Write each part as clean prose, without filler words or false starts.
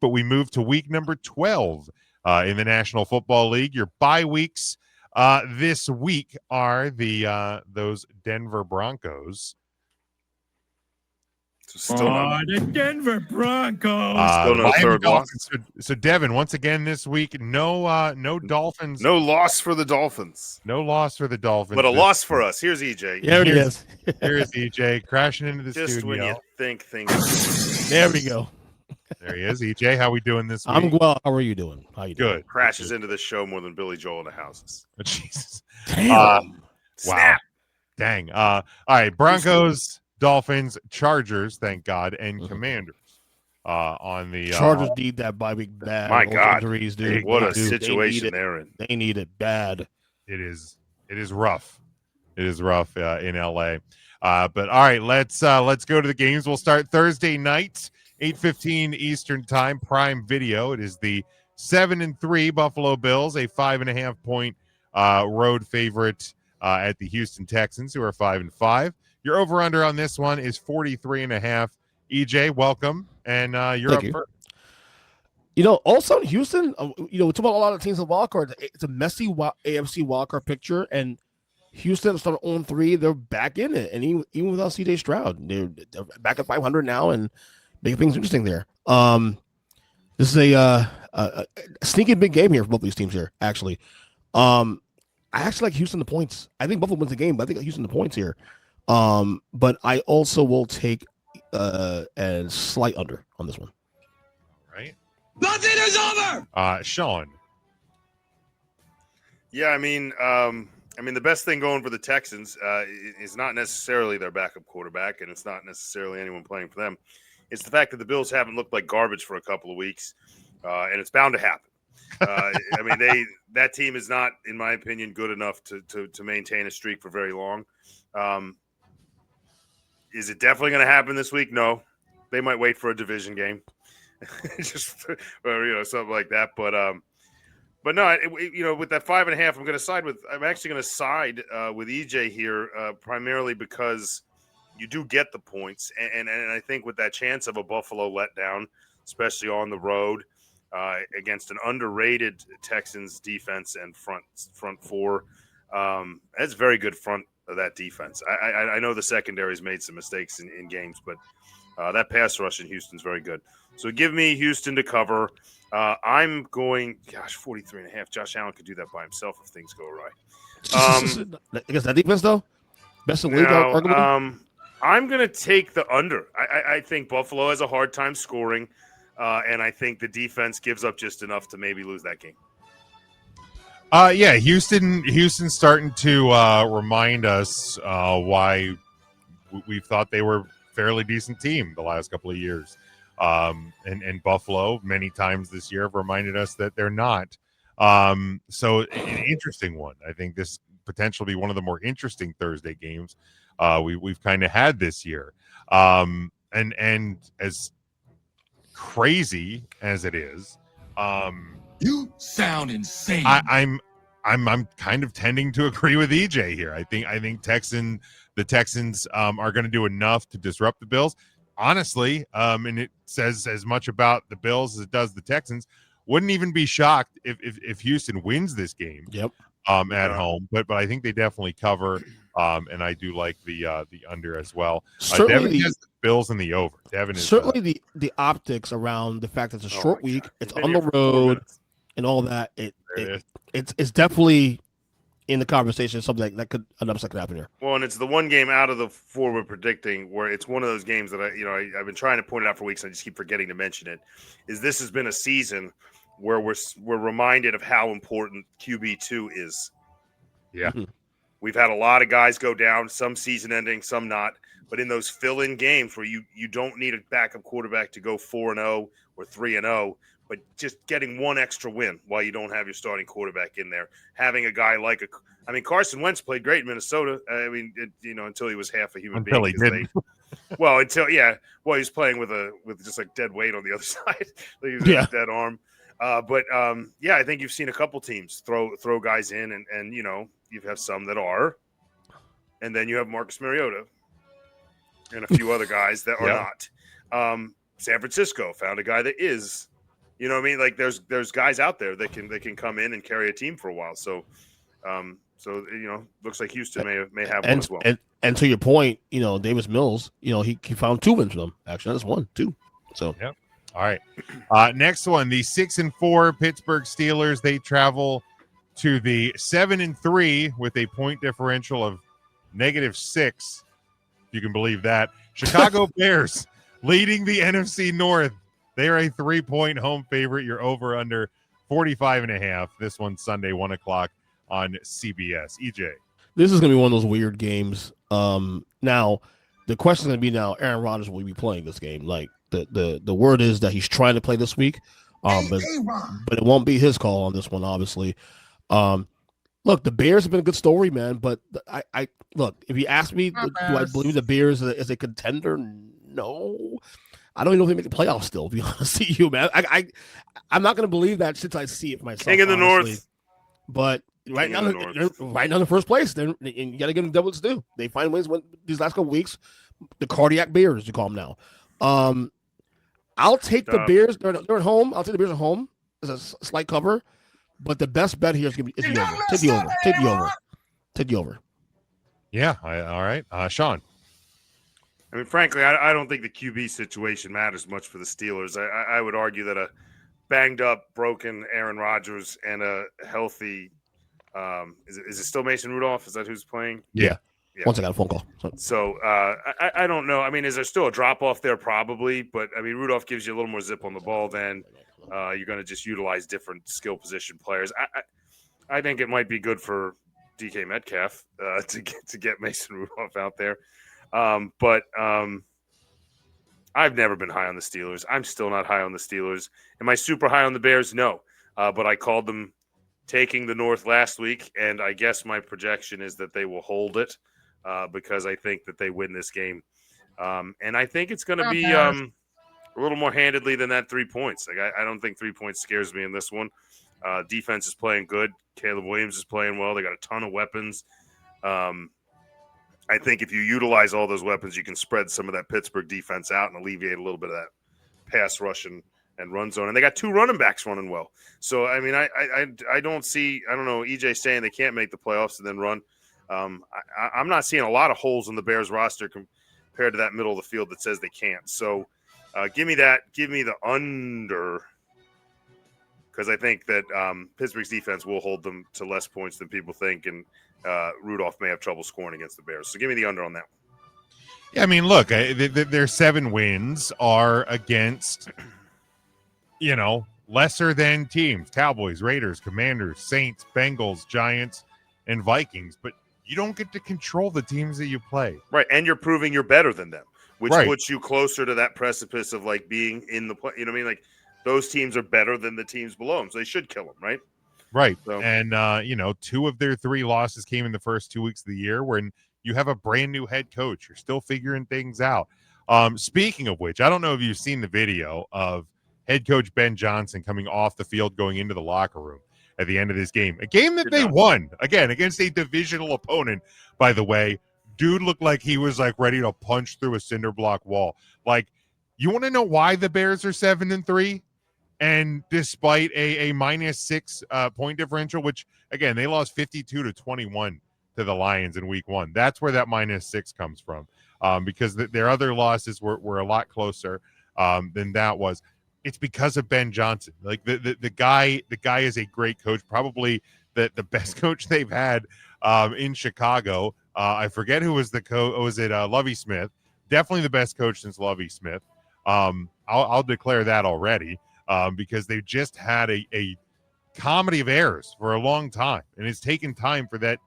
but we move to week number 12 in the National Football League. Your bye weeks this week are those Denver Broncos. The Denver Broncos. Still no third loss. So Devin, once again this week, no Dolphins. No loss for the Dolphins. No loss for the Dolphins. But a loss for us. Here's EJ. There it is. Here's EJ crashing into the Just studio. when you think things. There we go. There he is. EJ, how we doing this week? I'm well. How are you doing? How you doing? Good. Crashes into the show more than Billy Joel in the houses. Oh, Jesus. Damn. Wow. Snap. Dang. All right. Broncos, Dolphins, Chargers, thank God, and Commanders. On the Chargers need that bye week bad. My Those God. injuries, dude. What a They need situation it. they're in. They need it bad. It is rough. It is rough in LA. But all right, let's go to the games. We'll start Thursday night, 8:15 Eastern Time, Prime Video. It is the 7-3 Buffalo Bills, a 5.5 point road favorite at the Houston Texans, who are 5-5. Your over under on this one is 43.5. EJ, welcome, and you're Thank up you. first. Also in Houston, we talk about a lot of teams in wildcard. It's a messy AFC wildcard picture, and Houston started 0-3. They're back in it, and even without CJ Stroud, they're back at 500 now, and making things interesting there. This is a sneaky big game here for both these teams here. Actually, I actually like Houston the points. I think Buffalo wins the game, but I think Houston the points here. But I also will take a slight under on this one. All right. Nothing is over. Sean. Yeah, I mean, the best thing going for the Texans is not necessarily their backup quarterback, and it's not necessarily anyone playing for them. It's the fact that the Bills haven't looked like garbage for a couple of weeks, and it's bound to happen. That team is not, in my opinion, good enough to maintain a streak for very long. Is it definitely going to happen this week? No. They might wait for a division game, just or something like that. But no, with that 5.5, I'm actually going to side with EJ here, primarily because you do get the points, and I think with that chance of a Buffalo letdown, especially on the road against an underrated Texans defense and front four, that's a very good front of that defense. I know the secondary's made some mistakes in games, but that pass rush in Houston's very good. So give me Houston to cover. I'm going, 43.5. Josh Allen could do that by himself if things go right. Against that defense, though? Best in the league, arguably? I'm going to take the under. I think Buffalo has a hard time scoring, and I think the defense gives up just enough to maybe lose that game. Houston's starting to remind us why we've thought they were a fairly decent team the last couple of years. And Buffalo many times this year have reminded us that they're not. So an interesting one. I think this potentially be one of the more interesting Thursday games we've kind of had this year. And as crazy as it is, You sound insane. I'm kind of tending to agree with EJ here. I think the Texans are going to do enough to disrupt the Bills. Honestly, and it says as much about the Bills as it does the Texans. Wouldn't even be shocked if Houston wins this game. Yep. At home, but I think they definitely cover. And I do like the under as well. Devin has the Bills and the over. Devin is certainly the optics around the fact that it's a short week, it's on the road, and all that. It's definitely in the conversation. Something that could an upset could happen here. Well, and it's the one game out of the four we're predicting where it's one of those games that I've been trying to point it out for weeks, and I just keep forgetting to mention it. This has been a season where we're reminded of how important QB2 is. Yeah. Mm-hmm. We've had a lot of guys go down, some season ending, some not. But in those fill-in games where you don't need a backup quarterback to go 4-0 or 3-0, but just getting one extra win while you don't have your starting quarterback in there, having a guy Carson Wentz played great in Minnesota. Until he was half a human being. Until he didn't. He was playing with just like dead weight on the other side. He was a dead arm. I think you've seen a couple teams throw guys in, and you have some that are, and then you have Marcus Mariota and a few other guys that are not. San Francisco found a guy that is You know what I mean? Like there's guys out there that can come in and carry a team for a while. So, looks like Houston may have one as well. And to your point, Davis Mills, he found 2 wins for them. Actually, that's 1, 2. So yep. All right. Next one, the 6-4 Pittsburgh Steelers. They travel to the 7-3 with a point differential of -6. If you can believe that. Chicago Bears leading the NFC North. They are a 3-point home favorite. You're over under 45.5. This one's Sunday, 1:00 on CBS. EJ. This is going to be one of those weird games. Now, the question is going to be Aaron Rodgers will be playing this game. Like the word is that he's trying to play this week, but it won't be his call on this one, obviously. Look, the Bears have been a good story, man. But I look, if you ask me, do I believe the Bears is a contender? No. I don't even know if they make the playoffs still, to be honest with you, man. I'm not going to believe that since I see it for myself. King in the North. But right now, they're right now in the first place. And you got to give them double to do. They find ways these last couple weeks. The cardiac Bears, you call them now. I'll take the Bears. They're at home. I'll take the Bears at home as a slight cover. But the best bet here is going to be the over. Take the over. Take the over. Take the over. Yeah. All right. Sean. I mean, frankly, I don't think the QB situation matters much for the Steelers. I would argue that a banged up, broken Aaron Rodgers and a healthy is it still Mason Rudolph? Is that who's playing? Yeah. Once I got a phone call. So I don't know. I mean, is there still a drop off there? Probably, but I mean, Rudolph gives you a little more zip on the ball. Then you're going to just utilize different skill position players. I think it might be good for DK Metcalf to get Mason Rudolph out there. But I've never been high on the Steelers. I'm still not high on the Steelers. Am I super high on the Bears? No. But I called them taking the North last week, and I guess my projection is that they will hold it because I think that they win this game. And I think it's going to be a little more handedly than that 3 points. Like I don't think 3 points scares me in this one. Defense is playing good. Caleb Williams is playing well. They got a ton of weapons. I think if you utilize all those weapons, you can spread some of that Pittsburgh defense out and alleviate a little bit of that pass rush and run zone. And they got 2 running backs running well. So, I mean, I don't see – I don't know, EJ saying they can't make the playoffs and then run. I'm not seeing a lot of holes in the Bears roster compared to that middle of the field that says they can't. So, give me that. Give me the under because I think that Pittsburgh's defense will hold them to less points than people think, and Rudolph may have trouble scoring against the Bears. So give me the under on that one. Yeah, I mean, look, their 7 wins are against, lesser than teams: Cowboys, Raiders, Commanders, Saints, Bengals, Giants, and Vikings. But you don't get to control the teams that you play. Right, and you're proving you're better than them, which puts you closer to that precipice of, like, being in the play. You know what I mean? Like, those teams are better than the teams below them, so they should kill them, right? Right. So. And, 2 of their 3 losses came in the first 2 weeks of the year when you have a brand new head coach. You're still figuring things out. Speaking of which, I don't know if you've seen the video of head coach Ben Johnson coming off the field, going into the locker room at the end of this game. A game that they won, again, against a divisional opponent, by the way. Dude looked like he was, like, ready to punch through a cinder block wall. Like, you want to know why the Bears are 7-3? And despite a -6 point differential, which, again, they lost 52-21 to the Lions in week 1. That's where that -6 comes from, because their other losses were a lot closer than that was. It's because of Ben Johnson. Like the guy is a great coach, probably the best coach they've had in Chicago. I forget who was the coach. Was it Lovie Smith? Definitely the best coach since Lovie Smith. I'll declare that already. Because they've just had a comedy of errors for a long time. And it's taken time for that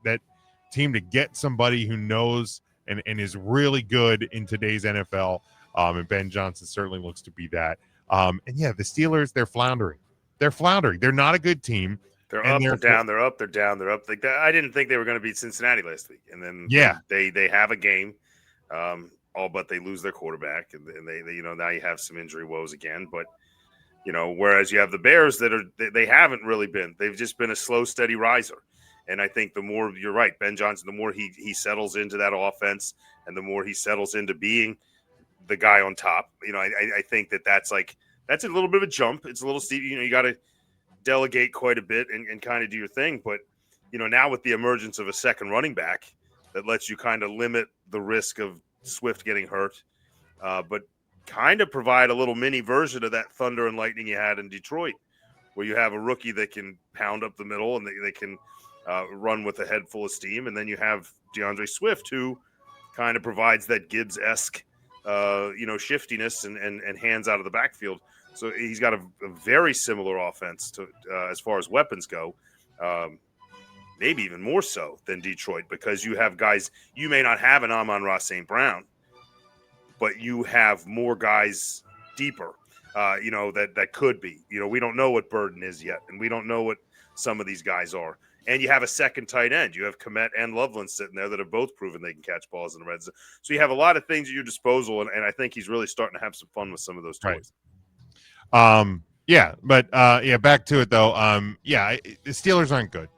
team to get somebody who knows and is really good in today's NFL. And Ben Johnson certainly looks to be that. And, yeah, the Steelers, they're floundering. They're not a good team. They're up, they're down, they're up, they're down, they're up. Like I didn't think they were going to beat Cincinnati last week. And then they have a game, all but they lose their quarterback. And they now you have some injury woes again. But whereas you have the Bears they haven't really been. They've just been a slow, steady riser. And I think the more you're right, Ben Johnson, the more he settles into that offense and the more he settles into being the guy on top. I think that's like That's a little bit of a jump. It's a little steep. You got to delegate quite a bit and kind of do your thing. But, now with the emergence of a second running back that lets you kind of limit the risk of Swift getting hurt, but kind of provide a little mini version of that thunder and lightning you had in Detroit, where you have a rookie that can pound up the middle and they can run with a head full of steam. And then you have DeAndre Swift, who kind of provides that Gibbs-esque, shiftiness and hands out of the backfield. So he's got a very similar offense to as far as weapons go, maybe even more so than Detroit, because you have guys. You may not have an Amon-Ra St. Brown, but you have more guys deeper, that could be. We don't know what Burden is yet, and we don't know what some of these guys are. And you have a second tight end. You have Kmet and Loveland sitting there that have both proven they can catch balls in the red zone. So you have a lot of things at your disposal, and I think he's really starting to have some fun with some of those toys. Right. Back to it though. The Steelers aren't good.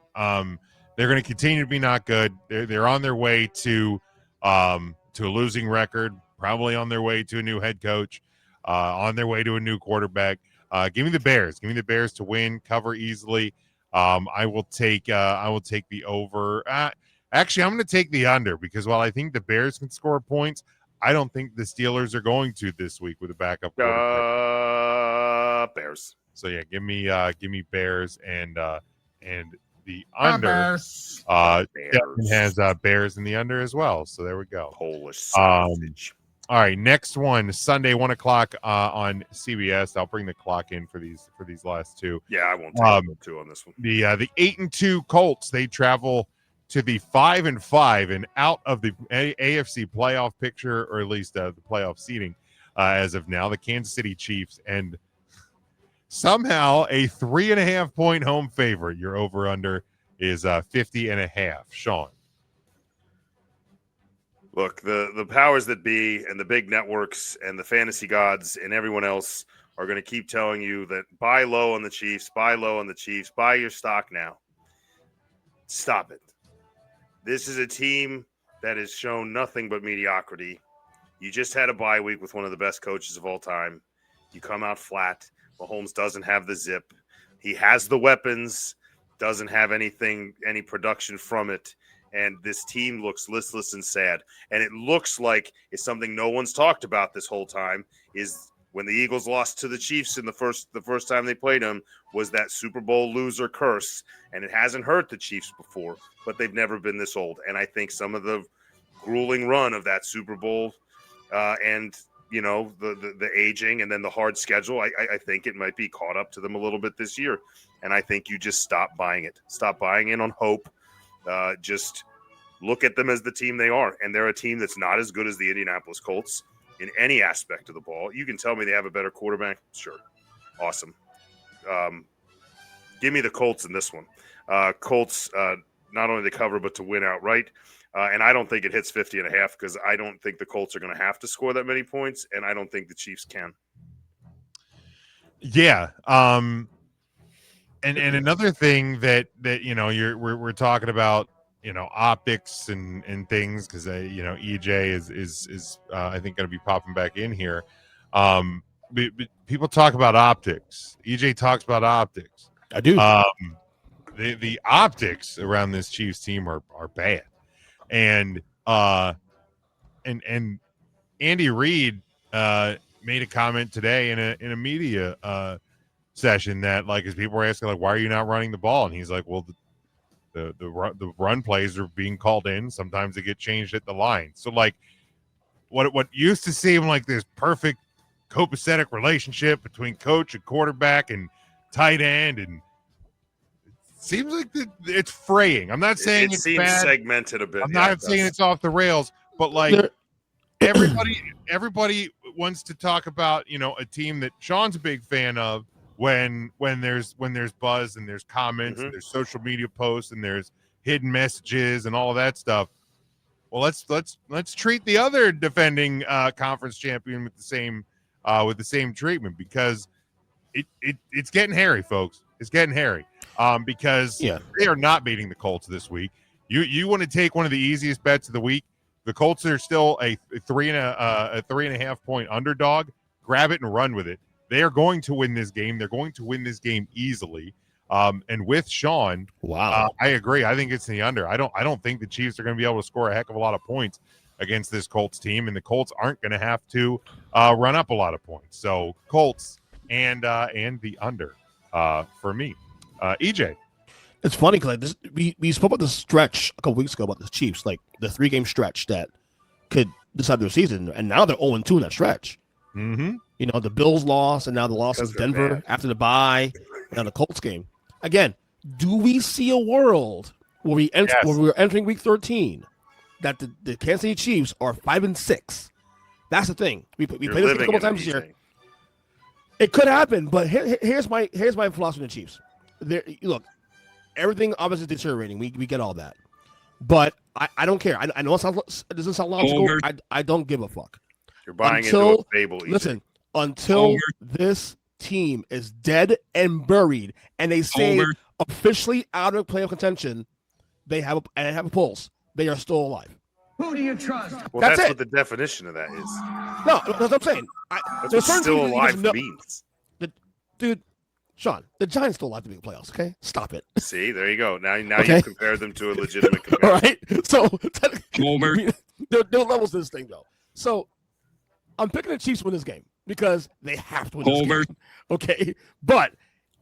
They're going to continue to be not good. They're on their way to a losing record, probably on their way to a new head coach, on their way to a new quarterback. Give me the Bears. Give me the Bears to win, cover easily. I will take the over. Actually, I'm going to take the under, because while I think the Bears can score points, I don't think the Steelers are going to this week with a backup quarterback. Bears. So yeah, give me Bears and the under. Devin has Bears in the under as well. So there we go. Polish sausage. All right, next one, Sunday, 1:00 on CBS. I'll bring the clock in for these last two. Yeah, I won't take two on this one. The 8-2 Colts, they travel to the 5-5 and out of the AFC playoff picture, or at least the playoff seeding as of now. The Kansas City Chiefs, and somehow a 3.5 point home favorite. Your over under is 50.5. Sean. Look, the powers that be and the big networks and the fantasy gods and everyone else are going to keep telling you that buy low on the Chiefs, buy low on the Chiefs, buy your stock now. Stop it. This is a team that has shown nothing but mediocrity. You just had a bye week with one of the best coaches of all time. You come out flat. Mahomes doesn't have the zip. He has the weapons, doesn't have any production from it. And this team looks listless and sad. And it looks like it's something no one's talked about this whole time, is when the Eagles lost to the Chiefs in the first time they played them, was that Super Bowl loser curse. And it hasn't hurt the Chiefs before, but they've never been this old. And I think some of the grueling run of that Super Bowl and the aging and then the hard schedule, I think it might be caught up to them a little bit this year. And I think you just stop buying it. Stop buying in on hope. Just look at them as the team they are. And they're a team that's not as good as the Indianapolis Colts in any aspect of the ball. You can tell me they have a better quarterback. Sure. Awesome. Give me the Colts in this one. Colts, not only to cover, but to win outright. And I don't think it hits 50.5, because I don't think the Colts are going to have to score that many points. And I don't think the Chiefs can. Yeah. And another thing that we're talking about, optics and things, because EJ is I think going to be popping back in here. But people talk about optics. EJ talks about optics. I do. The optics around this Chiefs team are bad, and Andy Reid made a comment today in a media session that, like, as people were asking, like, why are you not running the ball? And he's like, well, the run plays are being called in. Sometimes they get changed at the line. So, like, what used to seem like this perfect copacetic relationship between coach and quarterback and tight end, and it seems like it's fraying. I'm not saying it it's seems bad. Segmented a bit. I'm not saying it's off the rails, but like everybody wants to talk about, a team that Sean's a big fan of, when there's buzz and there's comments and there's social media posts and there's hidden messages and all of that stuff. Well, let's treat the other defending conference champion with the same treatment, because it's getting hairy, folks. It's getting hairy. Because they are not beating the Colts this week. You want to take one of the easiest bets of the week. The Colts are still a 3.5 point underdog. Grab it and run with it. They are going to win this game. They're going to win this game easily. And with Sean, Wow, I agree. I think it's the under. I don't think the Chiefs are going to be able to score a heck of a lot of points against this Colts team, and the Colts aren't going to have to run up a lot of points. So Colts and the under for me. EJ. it's funny because we spoke about the stretch a couple weeks ago about the Chiefs, like the 3-game stretch that could decide their season, and now they're 0-2 in that stretch. Mm-hmm. You know, the Bills lost, and now the loss Because is they're Denver bad. after the bye, and the Colts game. Again, do we see a world where Yes. where we're entering week 13 that the Kansas City Chiefs are 5-6? That's the thing. We played this a couple times this year. It could happen, but here's my philosophy on the Chiefs. Look, everything obviously is deteriorating. We get all that, but I don't care. I know it doesn't sound logical. Over. I don't give a fuck. You're buying Until- into a fable. EJ. Listen, until Over. this team is dead and buried, and they say Over. officially out of playoff contention, they have a pulse. They are still alive. Who do you trust? Well, That's that's it. what the definition of that is. No, that's what I'm saying. That's there's what certain still things that you alive just know- means. Dude, Sean, the Giants still alive to be in the playoffs. Okay, stop it. See, there you go. Now Okay. you've compared them to a legitimate All comparison. right. So Homer. there are levels to this thing, though. So I'm picking the Chiefs to win this game because they have to win this Homer. game. Okay. But,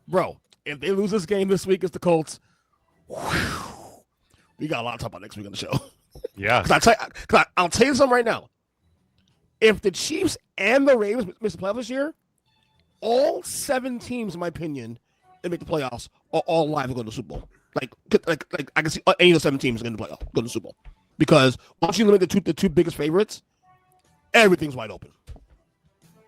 bro, if they lose this game this week against the Colts, whew, we got a lot to talk about next week on the show. Yeah. I'll tell you something right now. If the Chiefs and the Ravens miss the playoffs this year, all 7 teams, in my opinion, that make the playoffs are all live to go to the Super Bowl. Like I can see any of the 7 teams going to go to the Super Bowl because once you limit the two biggest favorites, everything's wide open.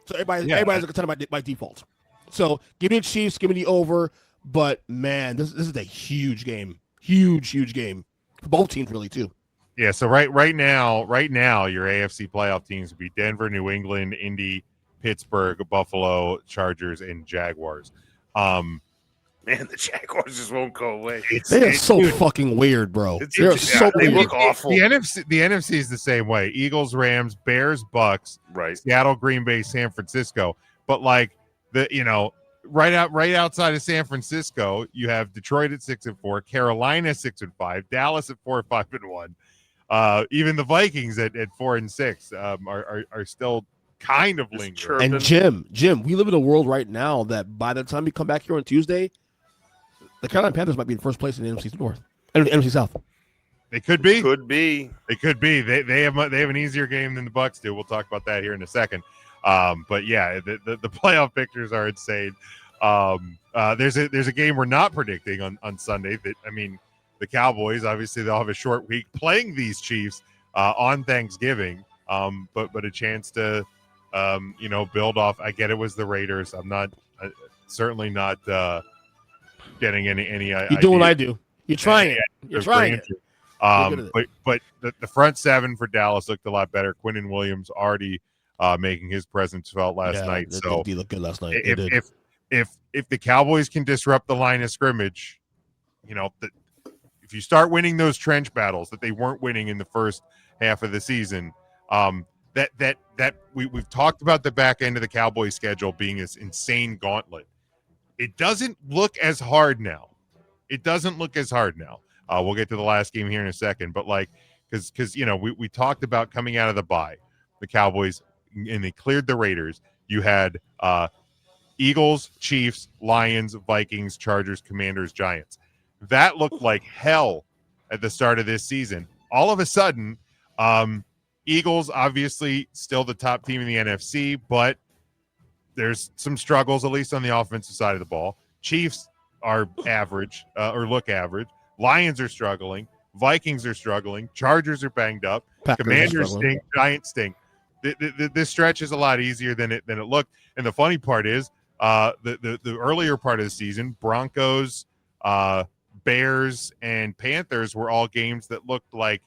So everybody's a contender by default. So give me the Chiefs, give me the over. But man, this is a huge game, huge game for both teams, really too. Yeah, so right now, your AFC playoff teams would be Denver, New England, Indy, Pittsburgh, Buffalo, Chargers, and Jaguars. Man, the Jaguars just won't go away. They are so fucking weird, bro. They're so they weird. look awful. The NFC is the same way. Eagles, Rams, Bears, Bucks, Right. Seattle, Green Bay, San Francisco. But like right outside of San Francisco, you have Detroit at 6-4, Carolina 6-5, Dallas at 4-5-1. Even the Vikings at 4-6 are still kind of Just lingering. And Jim, we live in a world right now that by the time we come back here on Tuesday, the Carolina Panthers might be in first place in the NFC North and the NFC South. They could be. Could be. They could be. They have an easier game than the Bucks do. We'll talk about that here in a second. But yeah, the playoff pictures are insane. There's a game we're not predicting on Sunday. The Cowboys obviously they'll have a short week playing these Chiefs on Thanksgiving. But a chance to build off. I get it was the Raiders. I'm not certainly not getting any. You're doing what I do. You're trying it. You're trying it. But the front 7 for Dallas looked a lot better. Quinnen Williams already making his presence felt last night. So they looked good last night. if the Cowboys can disrupt the line of scrimmage, if you start winning those trench battles that they weren't winning in the first half of the season, that we've talked about the back end of the Cowboys schedule being this insane gauntlet. It doesn't look as hard now. We'll get to the last game here in a second, but because we talked about coming out of the bye, the Cowboys, and they cleared the Raiders. You had Eagles, Chiefs, Lions, Vikings, Chargers, Commanders, Giants. That looked like hell at the start of this season. All of a sudden, Eagles obviously still the top team in the NFC, but there's some struggles, at least on the offensive side of the ball. Chiefs are average or look average. Lions are struggling. Vikings are struggling. Chargers are banged up. Packers Commanders are stink. Giants stink. This stretch is a lot easier than it looked. And the funny part is the earlier part of the season, Broncos, Bears, and Panthers were all games that looked like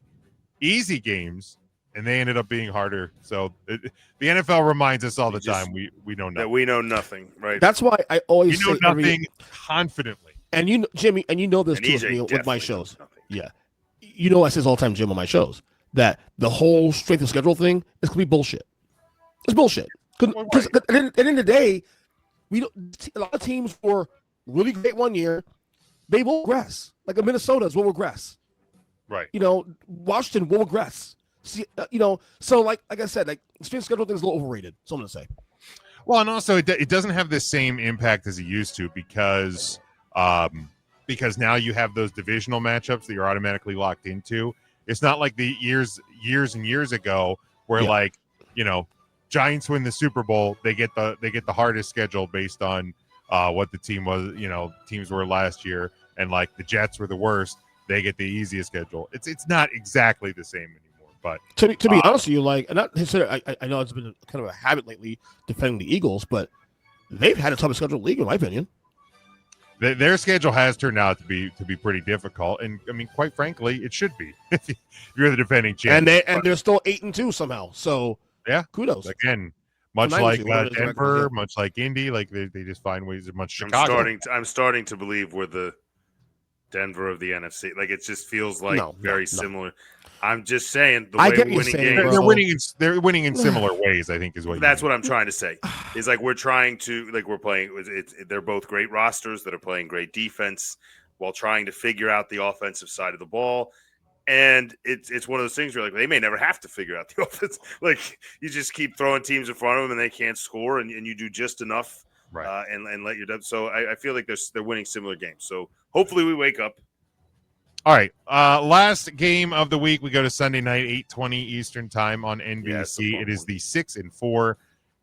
easy games, and they ended up being harder. So the NFL reminds us all the time we know That nothing. we know nothing, right? That's why I always You know say nothing confidently. and you, Jimmy, and you know this And too EJ with my definitely shows. knows nothing. Yeah, you know I say this all the time, Jim, on my shows that the whole strength of schedule thing is gonna be bullshit. It's bullshit because Well, right. at the end of the day, A lot of teams were really great one year. They will regress. Like the Minnesotas will regress. Right. Washington will regress. See, so like I said, like the strength schedule thing is a little overrated. So I'm gonna say. Well, and also it doesn't have the same impact as it used to because now you have those divisional matchups that you're automatically locked into. It's not like the years and years ago where Giants win the Super Bowl, they get the hardest schedule based on what the team was, teams were last year, and like the Jets were the worst, they get the easiest schedule. It's not exactly the same anymore. But to be honest with you, like, and I know it's been kind of a habit lately defending the Eagles, but they've had a tough schedule in the league, in my opinion. Their schedule has turned out to be pretty difficult, and I mean, quite frankly, it should be. If you're the defending champ, and they're still 8-2 somehow. So yeah, kudos again. Much like Denver, much like Indy, like they just find ways. Much Chicago. I'm starting to believe we're the Denver of the NFC. Like it just feels like very similar. I'm just saying the way we're winning games. They're winning in similar ways. I think is what. That's what I'm trying to say. Is like we're trying to we're playing. They're both great rosters that are playing great defense while trying to figure out the offensive side of the ball. And it's one of those things where like they may never have to figure out the offense. Like you just keep throwing teams in front of them and they can't score, and you do just enough, right? And let your depth. So I feel like they're winning similar games. So hopefully we wake up. All right, last game of the week. We go to Sunday night, 8:20 Eastern time on NBC. It is the 6-4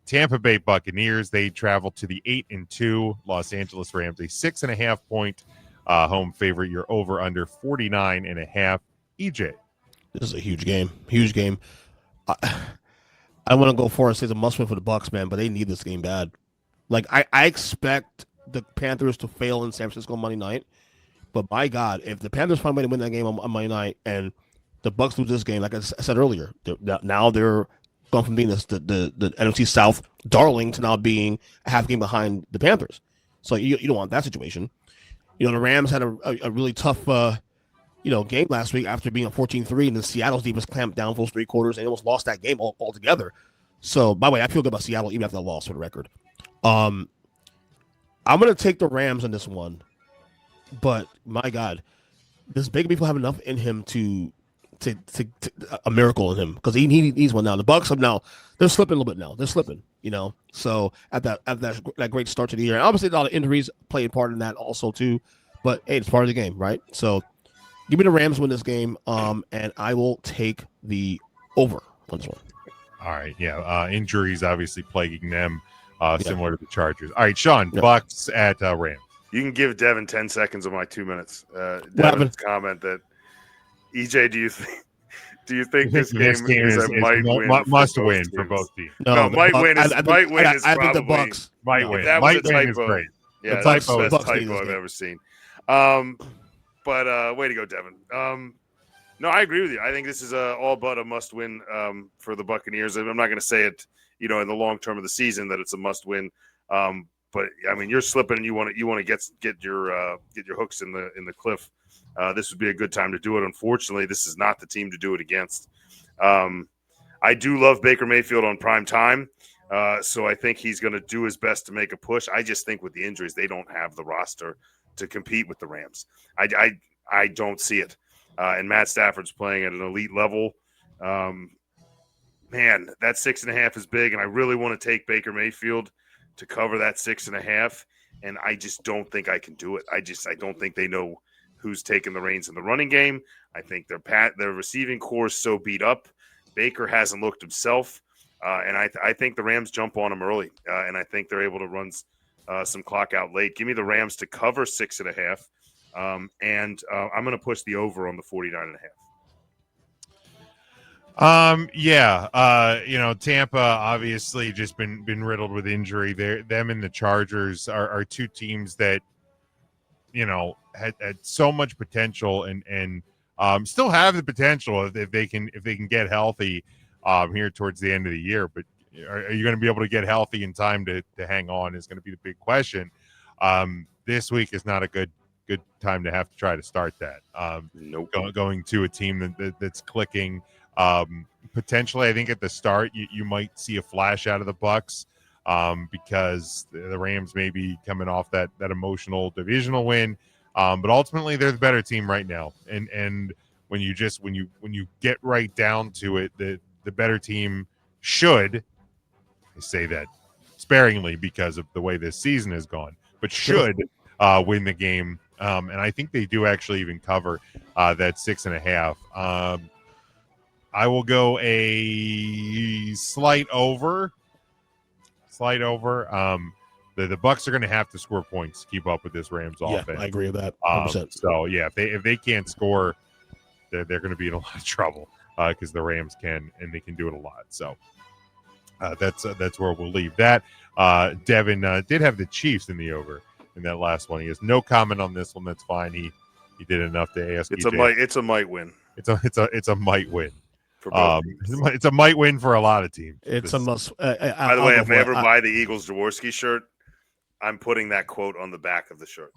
Tampa Bay Buccaneers. They travel to the 8-2 Los Angeles Rams. A 6.5 point home favorite. You're over under 49.5. EJ, this is a huge game. Huge game. I want to go for and say it's a must-win for the Bucs, man, but they need this game bad. Like I expect the Panthers to fail in San Francisco Monday night, but my God, if the Panthers find a way to win that game on Monday night and the Bucs lose this game, like I said earlier, now they're going from being the NFC South darling to now being a half game behind the Panthers. So you don't want that situation. The Rams had a really tough. Game last week after being a 14-3, and then Seattle's defense clamped down for 3 quarters and almost lost that game altogether. So, by the way, I feel good about Seattle even after the loss for the record. I'm going to take the Rams on this one, but my God, does Baker Mayfield have enough in him to a miracle in him? Because he needs one now. The Bucs they're slipping a little bit now. They're slipping, So at that great start to the year, and obviously a lot of injuries play a part in that also too. But hey, it's part of the game, right? So. Give me the Rams win this game, and I will take the over on this one. All right, yeah. Injuries obviously plaguing them, similar to the Chargers. All right, Sean, Bucs at Rams. You can give Devin 10 seconds of my 2 minutes. Devin's comment that EJ, do you think this game is a must win for both teams? No, might win is probably the Bucs. Might win. That was a typo. Is great. Yeah, that's the best typo I've ever seen. But way to go, Devin. No, I agree with you. I think this is all but a must-win for the Buccaneers. I'm not going to say it, in the long term of the season that it's a must-win. But I mean, you're slipping, and you want to get your hooks in the cliff. This would be a good time to do it. Unfortunately, this is not the team to do it against. I do love Baker Mayfield on prime time, so I think he's going to do his best to make a push. I just think with the injuries, they don't have the roster to compete with the Rams. I don't see it. And Matt Stafford's playing at an elite level. Man, that 6.5 is big, and I really want to take Baker Mayfield to cover that 6.5, and I just don't think I can do it. I don't think they know who's taking the reins in the running game. I think their receiving core is so beat up. Baker hasn't looked himself, and I think the Rams jump on him early, and I think they're able to run some clock out late. Give me the Rams to cover 6.5, and I'm going to push the over on the 49.5. Tampa obviously just been riddled with injury. Them and the Chargers are two teams that had so much potential and still have the potential if they can get healthy here towards the end of the year. But are you going to be able to get healthy in time to hang on is going to be the big question. This week is not a good time to have to try to start that. Nope. Going to a team that's clicking. Potentially, I think at the start you might see a flash out of the Bucs, because the Rams may be coming off that emotional divisional win. But ultimately, they're the better team right now. And when you get right down to it, the better team should, I say that sparingly because of the way this season has gone, but should win the game. And I think they do actually even cover that 6.5. I will go a slight over. The Bucs are going to have to score points to keep up with this Rams Yeah, offense. I agree with that. 100%. So yeah, if they can't score, they're going to be in a lot of trouble because the Rams can, and they can do it a lot. So that's where we'll leave that. Devin did have the Chiefs in the over in that last one. He has no comment on this one. That's fine. He did enough to ask. It's a might win. It's a might win. For both teams. It's a might win for a lot of teams. It's a must. By the way, if I ever buy the Eagles Jaworski shirt, I'm putting that quote on the back of the shirt.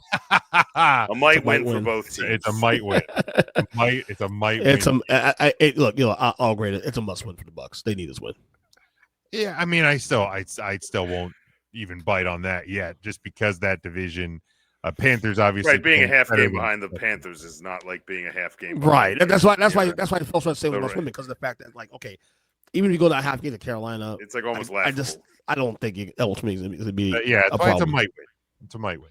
A might win for both teams. It's a might win. It's a might win. Look, I'll grade it. It's a must win for the Bucs. They need this win. Yeah, I mean, I still won't even bite on that yet, just because that division, Panthers obviously right. Being a half game behind the Panthers is not like being a half game. Right. That's why the folks want to say we must win, because of the fact that, like, okay, even if you go that half game to Carolina, it's like almost laughable. I don't think it ultimately is going to be it's a might win. It's a might win.